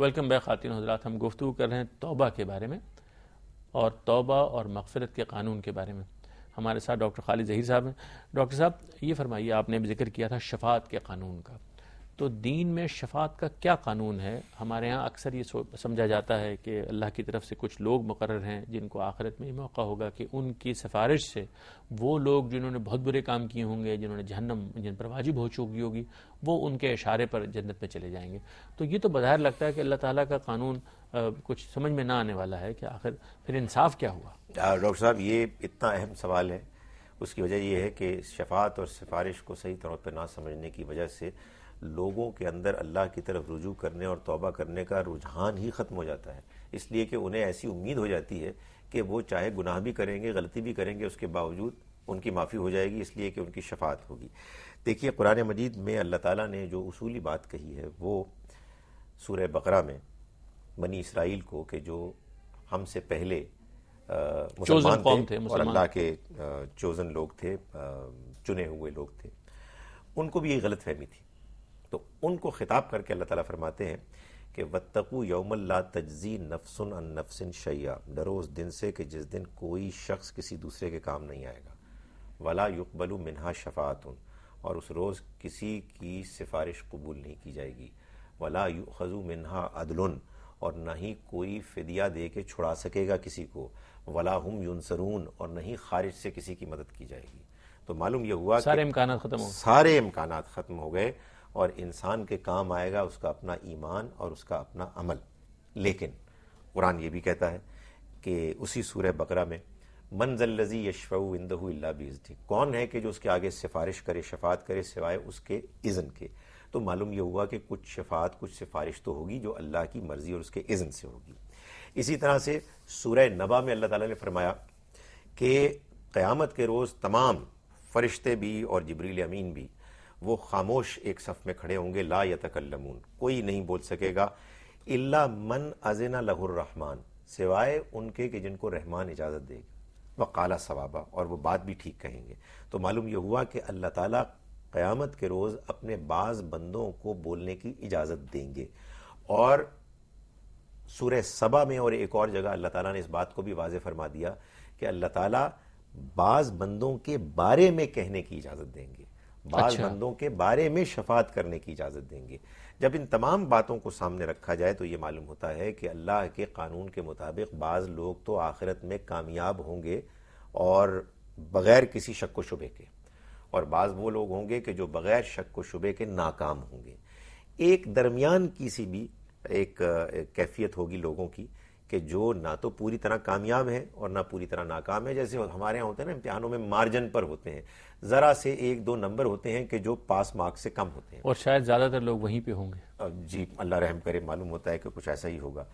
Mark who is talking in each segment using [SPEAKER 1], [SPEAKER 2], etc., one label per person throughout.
[SPEAKER 1] Welcome back خواتین و حضرات. ہم گفتگو کر رہے ہیں توبہ کے بارے میں اور توبہ اور مغفرت کے قانون کے بارے میں. ہمارے ساتھ ڈاکٹر خالد ظہیر صاحب ہیں. ڈاکٹر صاحب یہ فرمائیے, آپ نے بھی ذکر کیا تھا شفاعت کے قانون کا, تو دین میں شفاعت کا کیا قانون ہے؟ ہمارے ہاں اکثر یہ سمجھا جاتا ہے کہ اللہ کی طرف سے کچھ لوگ مقرر ہیں جن کو آخرت میں یہ موقع ہوگا کہ ان کی سفارش سے وہ لوگ جنہوں نے بہت برے کام کیے ہوں گے, جنہوں نے جہنم جن پر واجب ہو چکی ہوگی, وہ ان کے اشارے پر جنت میں چلے جائیں گے. تو یہ تو بظاہر لگتا ہے کہ اللہ تعالیٰ کا قانون کچھ سمجھ میں نہ آنے والا ہے کہ آخر پھر انصاف کیا ہوا؟
[SPEAKER 2] ڈاکٹر صاحب, یہ اتنا اہم سوال ہے. اس کی وجہ یہ ہے کہ شفاعت اور سفارش کو صحیح طور پہ نہ سمجھنے کی وجہ سے لوگوں کے اندر اللہ کی طرف رجوع کرنے اور توبہ کرنے کا رجحان ہی ختم ہو جاتا ہے. اس لیے کہ انہیں ایسی امید ہو جاتی ہے کہ وہ چاہے گناہ بھی کریں گے, غلطی بھی کریں گے, اس کے باوجود ان کی معافی ہو جائے گی, اس لیے کہ ان کی شفاعت ہوگی. دیکھیے, قرآن مجید میں اللہ تعالیٰ نے جو اصولی بات کہی ہے وہ سورہ بقرہ میں بنی اسرائیل کو, کہ جو ہم سے پہلے مسلمان تھے اور اللہ کے چوزن لوگ تھے, چنے ہوئے لوگ تھے, ان کو بھی یہ غلط فہمی تھی. تو ان کو خطاب کر کے اللہ تعالیٰ فرماتے ہیں کہ وَاتَّقُوا يَوْمًا لَا تَجْزِي نَفْسٌ عَن نَفْسٍ شَيْئًا, ڈرو اس دن سے کہ جس دن کوئی شخص کسی دوسرے کے کام نہیں آئے گا. وَلَا يُقْبَلُ مِنْهَا شَفَاعَةٌ, اور اس روز کسی کی سفارش قبول نہیں کی جائے گی. وَلَا يُؤْخَذُ مِنْهَا عَدْلٌ, اور نہ ہی کوئی فدیہ دے کے چھڑا سکے گا کسی کو. وَلَا هُمْ يُنصَرُونَ, اور نہ ہی خارج سے کسی کی مدد کی جائے گی. تو معلوم یہ ہوا
[SPEAKER 1] سارے
[SPEAKER 2] کہ
[SPEAKER 1] امکانات ختم ہو گئے,
[SPEAKER 2] سارے امکانات ختم ہو گئے, اور انسان کے کام آئے گا اس کا اپنا ایمان اور اس کا اپنا عمل. لیکن قرآن یہ بھی کہتا ہے کہ اسی سورہ بقرہ میں من ذا الذی یشفع عندہ الا باذنہ, کون ہے کہ جو اس کے آگے سفارش کرے, شفاعت کرے سوائے اس کے اذن کے. تو معلوم یہ ہوا کہ کچھ شفاعت, کچھ سفارش تو ہوگی جو اللہ کی مرضی اور اس کے اذن سے ہوگی. اسی طرح سے سورہ نبا میں اللہ تعالیٰ نے فرمایا کہ قیامت کے روز تمام فرشتے بھی اور جبریل امین بھی وہ خاموش ایک صف میں کھڑے ہوں گے. لا یتکلمون, کوئی نہیں بول سکے گا, الا من اذن لہ الرحمن, سوائے ان کے کہ جن کو رحمان اجازت دے گا, وقال صوابا, اور وہ بات بھی ٹھیک کہیں گے. تو معلوم یہ ہوا کہ اللہ تعالیٰ قیامت کے روز اپنے بعض بندوں کو بولنے کی اجازت دیں گے. اور سورہ سبا میں اور ایک اور جگہ اللہ تعالیٰ نے اس بات کو بھی واضح فرما دیا کہ اللہ تعالیٰ بعض بندوں کے بارے میں کہنے کی اجازت دیں گے, بعض بندوں کے بارے میں شفاعت کرنے کی اجازت دیں گے. جب ان تمام باتوں کو سامنے رکھا جائے تو یہ معلوم ہوتا ہے کہ اللہ کے قانون کے مطابق بعض لوگ تو آخرت میں کامیاب ہوں گے اور بغیر کسی شک و شبے کے, اور بعض وہ لوگ ہوں گے کہ جو بغیر شک و شبے کے ناکام ہوں گے. ایک درمیان کی سی بھی ایک کیفیت ہوگی لوگوں کی کہ جو نہ تو پوری طرح کامیاب ہے اور نہ پوری طرح ناکام ہے. جیسے ہمارے یہاں ہوتے ہیں نا, امتحانوں میں مارجن پر ہوتے ہیں, ذرا سے ایک دو نمبر ہوتے ہیں کہ جو پاس مارکس سے کم ہوتے ہیں,
[SPEAKER 1] اور شاید زیادہ تر لوگ وہیں پہ ہوں گے.
[SPEAKER 2] جی اللہ رحم کرے, معلوم ہوتا ہے کہ کچھ ایسا ہی ہوگا.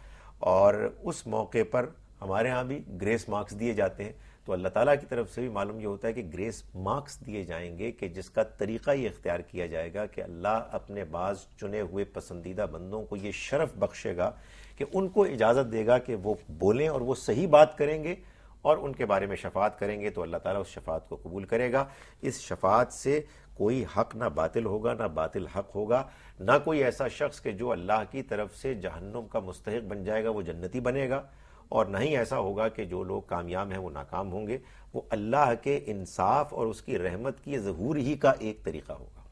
[SPEAKER 2] اور اس موقع پر ہمارے ہاں بھی گریس مارکس دیے جاتے ہیں. تو اللہ تعالیٰ کی طرف سے بھی معلوم یہ ہوتا ہے کہ گریس مارکس دیے جائیں گے کہ جس کا طریقہ یہ اختیار کیا جائے گا کہ اللہ اپنے بعض چنے ہوئے پسندیدہ بندوں کو یہ شرف بخشے گا کہ ان کو اجازت دے گا کہ وہ بولیں اور وہ صحیح بات کریں گے اور ان کے بارے میں شفاعت کریں گے, تو اللہ تعالیٰ اس شفاعت کو قبول کرے گا. اس شفاعت سے کوئی حق نہ باطل ہوگا, نہ باطل حق ہوگا, نہ کوئی ایسا شخص کہ جو اللہ کی طرف سے جہنم کا مستحق بن جائے گا وہ جنتی بنے گا, اور نہ ہی ایسا ہوگا کہ جو لوگ کامیاب ہیں وہ ناکام ہوں گے. وہ اللہ کے انصاف اور اس کی رحمت کی ظہور ہی کا ایک طریقہ ہوگا.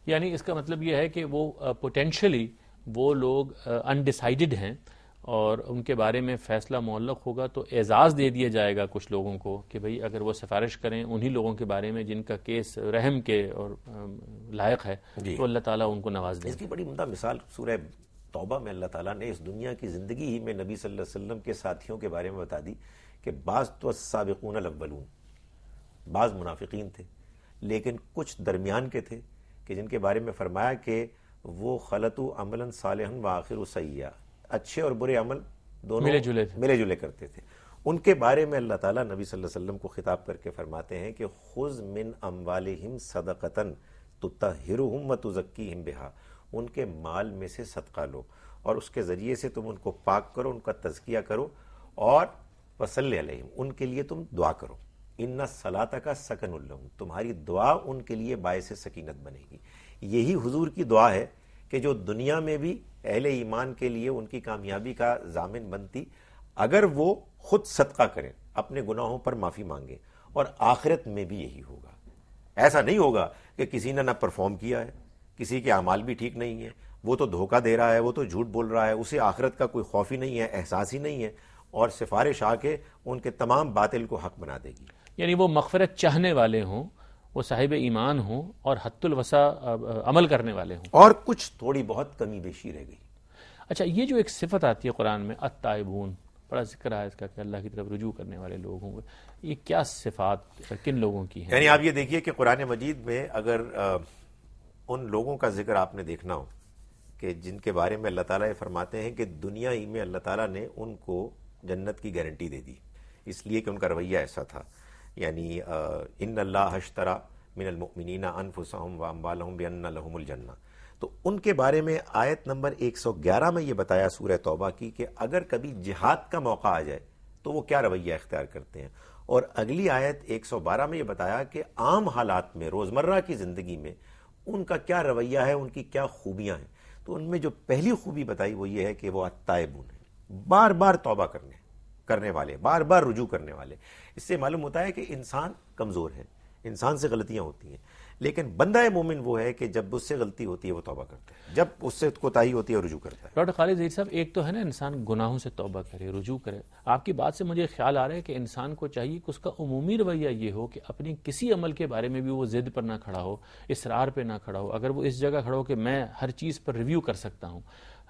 [SPEAKER 1] یعنی اس کا مطلب یہ ہے کہ وہ پوٹینشلی وہ لوگ انڈیسائیڈڈ ہیں اور ان کے بارے میں فیصلہ معلق ہوگا, تو اعزاز دے دیا جائے گا کچھ لوگوں کو کہ بھئی اگر وہ سفارش کریں انہی لوگوں کے بارے میں جن کا کیس رحم کے اور لائق ہے, تو اللہ تعالیٰ ان کو نواز دے.
[SPEAKER 2] اس کی بڑی عمدہ مثال سورہ توبہ میں اللہ تعالیٰ نے اس دنیا کی زندگی ہی میں نبی صلی اللہ علیہ وسلم کے ساتھیوں کے بارے میں بتا دی کہ بعض تو السابقون الاولون, بعض منافقین تھے لیکن کچھ درمیان کے تھے کہ جن کے بارے میں فرمایا کہ وہ خلطوا عملا صالحا وآخر سیئا, اچھے اور برے عمل دونوں ملے جلے کرتے تھے. ان کے بارے میں اللہ تعالیٰ نبی صلی اللہ علیہ وسلم کو خطاب کر کے فرماتے ہیں کہ خذ من اموالہم صدقۃ تطہرہم وتزکیہم بہا, ان کے مال میں سے صدقہ لو اور اس کے ذریعے سے تم ان کو پاک کرو, ان کا تزکیہ کرو, اور وصلی علیہم, ان کے لیے تم دعا کرو. ان صلاتک سکن لہم, تمہاری دعا ان کے لیے باعث سکینت بنے گی. یہی حضور کی دعا ہے کہ جو دنیا میں بھی اہل ایمان کے لیے ان کی کامیابی کا ضامن بنتی اگر وہ خود صدقہ کریں، اپنے گناہوں پر معافی مانگیں، اور آخرت میں بھی یہی ہوگا۔ ایسا نہیں ہوگا کہ کسی نے نہ پرفارم کیا ہے، کسی کے اعمال بھی ٹھیک نہیں ہے، وہ تو دھوکہ دے رہا ہے، وہ تو جھوٹ بول رہا ہے، اسے آخرت کا کوئی خوف ہی نہیں ہے، احساس ہی نہیں ہے، اور سفارش آ کے ان کے تمام باطل کو حق بنا دے گی۔
[SPEAKER 1] یعنی وہ مغفرت چاہنے والے ہوں، وہ صاحب ایمان ہوں، اور حت الوسع عمل کرنے والے ہوں،
[SPEAKER 2] اور کچھ تھوڑی بہت کمی بیشی رہ گئی۔
[SPEAKER 1] اچھا، یہ جو ایک صفت آتی ہے قرآن میں التائبون، بڑا ذکر ہے اس کا کہ اللہ کی طرف رجوع کرنے والے لوگ ہوں گے، یہ کیا صفات کن لوگوں کی ہیں؟
[SPEAKER 2] یعنی آپ یہ دیکھیے کہ قرآن مجید میں اگر ان لوگوں کا ذکر آپ نے دیکھنا ہو کہ جن کے بارے میں اللہ تعالیٰ یہ فرماتے ہیں کہ دنیا ہی میں اللہ تعالیٰ نے ان کو جنت کی گارنٹی دے دی، اس لیے کہ ان کا رویہ ایسا تھا، یعنی ان اللہ اشتری من المؤمنین انفسهم واموالهم بان لهم الجنہ، تو ان کے بارے میں آیت نمبر 111 میں یہ بتایا سورہ توبہ کی کہ اگر کبھی جہاد کا موقع آ جائے تو وہ کیا رویہ اختیار کرتے ہیں، اور اگلی آیت 112 میں یہ بتایا کہ عام حالات میں روزمرہ کی زندگی میں ان کا کیا رویہ ہے، ان کی کیا خوبیاں ہیں۔ تو ان میں جو پہلی خوبی بتائی وہ یہ ہے کہ وہ التائبون ہیں، بار بار توبہ کرنے والے، بار بار رجوع کرنے والے۔ اس سے معلوم ہوتا ہے کہ انسان کمزور ہے، انسان سے غلطیاں ہوتی ہیں، لیکن بندہ مومن وہ ہے کہ جب اس سے غلطی ہوتی ہے وہ توبہ کرتا ہے، جب اس سے کوتاہی ہوتی ہے رجوع کرتا ہے۔
[SPEAKER 1] ڈاکٹر خالد ظہیر صاحب، ایک تو ہے نا انسان گناہوں سے توبہ کرے، رجوع کرے، آپ کی بات سے مجھے خیال آ رہا ہے کہ انسان کو چاہیے کہ اس کا عمومی رویہ یہ ہو کہ اپنی کسی عمل کے بارے میں بھی وہ ضد پر نہ کھڑا ہو، اصرار پہ نہ کھڑا ہو، اگر وہ اس جگہ کھڑا ہو کہ میں ہر چیز پر ریویو کر سکتا ہوں،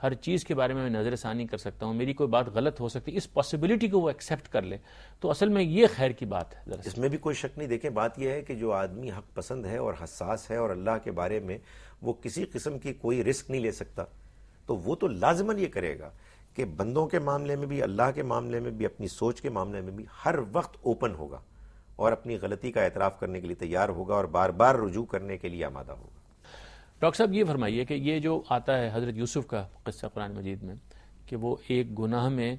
[SPEAKER 1] ہر چیز کے بارے میں نظر ثانی کر سکتا ہوں، میری کوئی بات غلط ہو سکتی، اس پاسبلٹی کو وہ ایکسیپٹ کر لے، تو اصل میں یہ خیر کی بات ہے۔
[SPEAKER 2] اس میں بھی کوئی شک نہیں۔ دیکھیں بات یہ ہے کہ جو آدمی حق پسند ہے اور حساس ہے اور اللہ کے بارے میں وہ کسی قسم کی کوئی رسک نہیں لے سکتا، تو وہ تو لازماً یہ کرے گا کہ بندوں کے معاملے میں بھی، اللہ کے معاملے میں بھی، اپنی سوچ کے معاملے میں بھی ہر وقت اوپن ہوگا اور اپنی غلطی کا اعتراف کرنے کے لیے تیار ہوگا اور بار بار رجوع کرنے کے لیے آمادہ ہوگا۔
[SPEAKER 1] ڈاکٹر صاحب یہ فرمائیے کہ یہ جو آتا ہے حضرت یوسف کا قصہ قرآن مجید میں کہ وہ ایک گناہ میں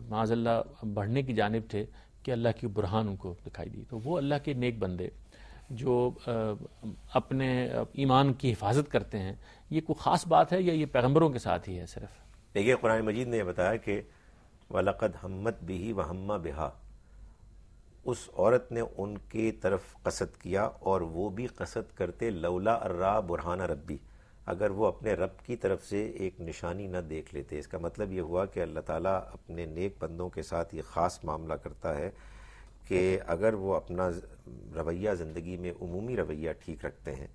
[SPEAKER 1] معاذ اللہ بڑھنے کی جانب تھے کہ اللہ کی برہان ان کو دکھائی دی، تو وہ اللہ کے نیک بندے جو اپنے ایمان کی حفاظت کرتے ہیں، یہ کوئی خاص بات ہے یا یہ پیغمبروں کے ساتھ ہی ہے صرف؟
[SPEAKER 2] دیکھیے قرآن مجید نے یہ بتایا کہ وَلَقَدْ هَمَّتْ بِهِ وَهَمَّ بِهَا، اس عورت نے ان کی طرف قصد کیا اور وہ بھی قصد کرتے لولا ارّا برہان ربی، اگر وہ اپنے رب کی طرف سے ایک نشانی نہ دیکھ لیتے۔ اس کا مطلب یہ ہوا کہ اللہ تعالیٰ اپنے نیک بندوں کے ساتھ یہ خاص معاملہ کرتا ہے کہ اگر وہ اپنا رویہ زندگی میں عمومی رویہ ٹھیک رکھتے ہیں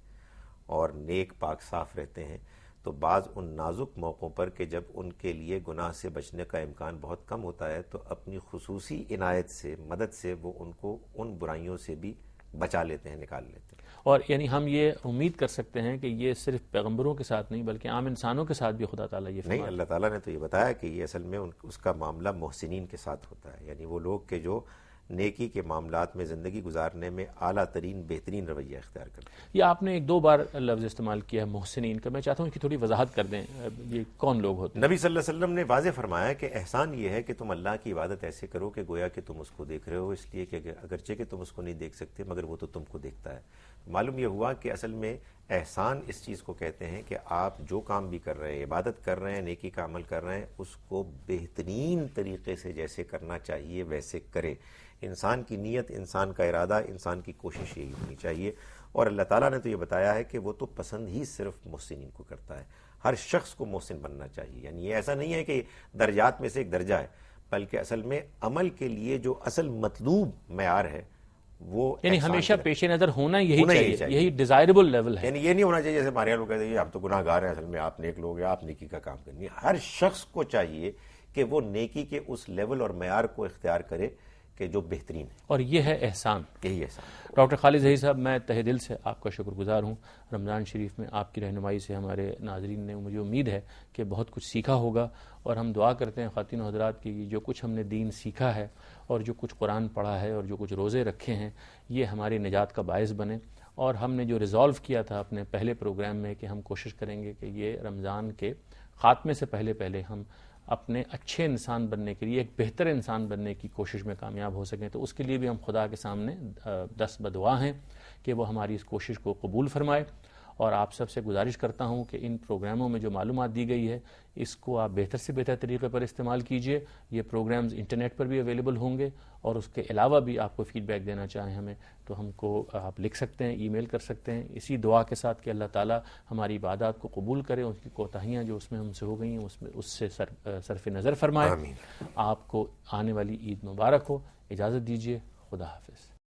[SPEAKER 2] اور نیک پاک صاف رہتے ہیں، تو بعض ان نازک موقعوں پر کہ جب ان کے لیے گناہ سے بچنے کا امکان بہت کم ہوتا ہے، تو اپنی خصوصی عنایت سے، مدد سے وہ ان کو ان برائیوں سے بھی بچا لیتے ہیں، نکال لیتے ہیں۔
[SPEAKER 1] اور یعنی ہم یہ امید کر سکتے ہیں کہ یہ صرف پیغمبروں کے ساتھ نہیں بلکہ عام انسانوں کے ساتھ بھی خدا تعالیٰ یہ
[SPEAKER 2] نہیں، اللہ تعالیٰ نے تو یہ بتایا کہ یہ اصل میں اس کا معاملہ محسنین کے ساتھ ہوتا ہے، یعنی وہ لوگ کہ جو نیکی کے معاملات میں زندگی گزارنے میں اعلیٰ ترین بہترین رویہ اختیار کرتے ہیں۔
[SPEAKER 1] یہ آپ نے ایک دو بار لفظ استعمال کیا ہے محسنین کا، میں چاہتا ہوں کہ تھوڑی وضاحت کر دیں، یہ کون لوگ ہوتے ہیں؟
[SPEAKER 2] نبی صلی اللہ علیہ وسلم نے واضح فرمایا کہ احسان یہ ہے کہ تم اللہ کی عبادت ایسے کرو کہ گویا کہ تم اس کو دیکھ رہے ہو، اس لیے کہ اگرچہ کہ تم اس کو نہیں دیکھ سکتے مگر وہ تو تم کو دیکھتا ہے۔ معلوم یہ ہوا کہ اصل میں احسان اس چیز کو کہتے ہیں کہ آپ جو کام بھی کر رہے ہیں، عبادت کر رہے ہیں، نیکی کا عمل کر رہے ہیں، اس کو بہترین طریقے سے جیسے کرنا چاہیے ویسے کرے۔ انسان کی نیت، انسان کا ارادہ، انسان کی کوشش یہی ہونی چاہیے، اور اللہ تعالیٰ نے تو یہ بتایا ہے کہ وہ تو پسند ہی صرف محسنین کو کرتا ہے۔ ہر شخص کو محسن بننا چاہیے، یعنی یہ ایسا نہیں ہے کہ درجات میں سے ایک درجہ ہے، بلکہ اصل میں عمل کے لیے جو اصل مطلوب معیار ہے وہ
[SPEAKER 1] یعنی
[SPEAKER 2] احسان
[SPEAKER 1] ہمیشہ
[SPEAKER 2] کی
[SPEAKER 1] پیش نظر ہونا یہی
[SPEAKER 2] ہونا
[SPEAKER 1] چاہیے، یہی ڈیزائربل لیول ہے۔
[SPEAKER 2] یعنی یہ نہیں ہونا چاہیے جیسے ہمارے لوگ کہتے ہیں آپ تو گناہ گار ہیں، اصل میں آپ نیک لوگ ہیں، آپ نیکی کا کام کرنی ہے۔ ہر شخص کو چاہیے کہ وہ نیکی کے اس لیول اور معیار کو اختیار کرے کہ جو بہترین ہے،
[SPEAKER 1] اور یہ ہے احسان۔
[SPEAKER 2] یہی احسان۔
[SPEAKER 1] ڈاکٹر خالد ظہیر صاحب، میں تہہ دل سے آپ کا شکر گزار ہوں۔ رمضان شریف میں آپ کی رہنمائی سے ہمارے ناظرین نے، مجھے امید ہے کہ بہت کچھ سیکھا ہوگا، اور ہم دعا کرتے ہیں خواتین و حضرات کی جو کچھ ہم نے دین سیکھا ہے اور جو کچھ قرآن پڑھا ہے اور جو کچھ روزے رکھے ہیں، یہ ہماری نجات کا باعث بنے، اور ہم نے جو ریزالو کیا تھا اپنے پہلے پروگرام میں کہ ہم کوشش کریں گے کہ یہ رمضان کے خاتمے سے پہلے ہم اپنے اچھے انسان بننے کے لیے، ایک بہتر انسان بننے کی کوشش میں کامیاب ہو سکیں، تو اس کے لیے بھی ہم خدا کے سامنے دست بدعا ہیں کہ وہ ہماری اس کوشش کو قبول فرمائے اور آپ سب سے گزارش کرتا ہوں کہ ان پروگراموں میں جو معلومات دی گئی ہے اس کو آپ بہتر سے بہتر طریقے پر استعمال کیجئے. یہ پروگرامز انٹرنیٹ پر بھی اویلیبل ہوں گے، اور اس کے علاوہ بھی آپ کو فیڈ بیک دینا چاہیں ہمیں تو ہم کو آپ لکھ سکتے ہیں، ای میل کر سکتے ہیں، اسی دعا کے ساتھ کہ اللہ تعالیٰ ہماری عبادات کو قبول کرے، اس کی کوتاہیاں جو اس میں ہم سے ہو گئی ہیں اس سے صرف نظر فرمائے.
[SPEAKER 2] آمین.
[SPEAKER 1] آپ کو آنے والی عید مبارک ہو. اجازت دیجیے. خدا حافظ.